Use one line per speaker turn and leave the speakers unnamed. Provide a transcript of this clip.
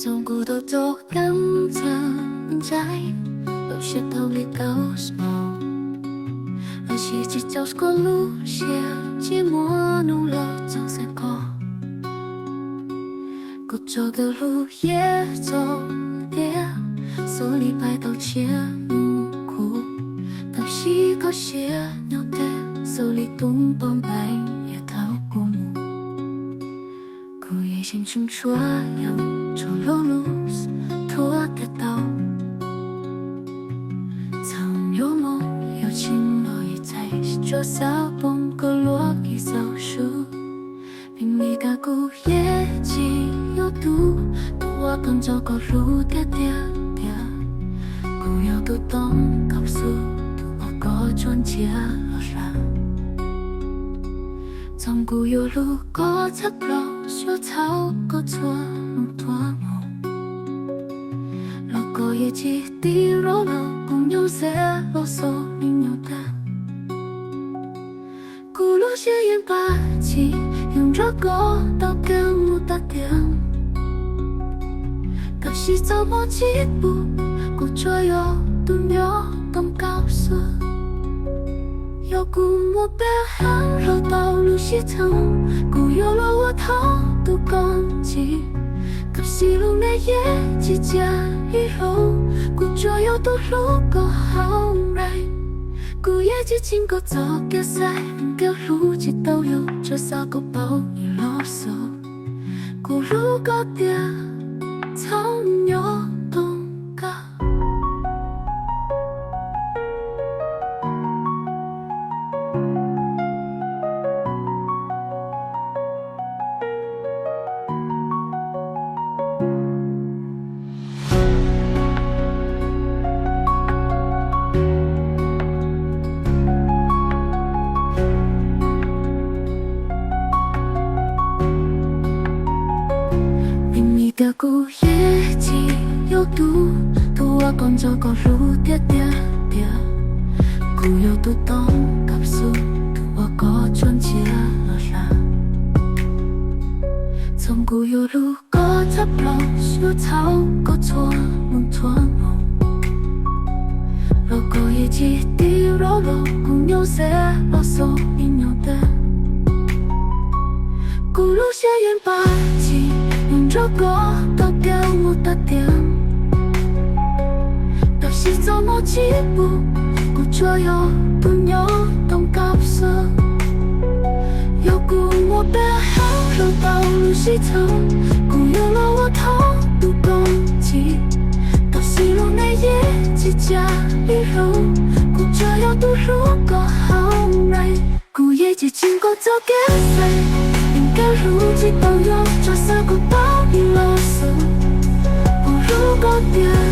从古到昨感情在有些道理告诉我，而细节交过路线，寂寞弄了走散过，古走的路也走遍，手里摆到前目苦，当西高些鸟的手里东东白也逃过目，古也心中抓有。走路路拖得到，曾有梦有情落一在，是多少崩个落一手术，拼命个古也既有毒，独我更走过路点点点，古有独懂告诉独我个转接落上，从古有路过插落，修草过错。落叶几滴落了，共有些啰嗦零有的。咕噜些烟把气，用着过到更无大点。可惜怎么几步，古着有都没有懂告诉。有古目标向绕道路西层，古有了我头都攻击。可惜路内也几家以后，古着有都路个好来，古也几经过走个赛，个路几都有，这少个包你啰嗦，古路个点从有懂个。个古也既有毒，独我共走过路点点点，古有独懂告诉，独我个转接落上，从古有路过插落，修草过错梦错梦，路过也几滴落落，共有些啰嗦零有的，古路些烟把气。用着过到更无大点，可惜怎么几步，古着有都有懂告诉，有古我背后绕道路西头，古有了我头都攻击，可惜路内也几家里头，古着有都路个好来，古也几经过走个赛。个路几都有，这三个包你啰嗦，不如果点。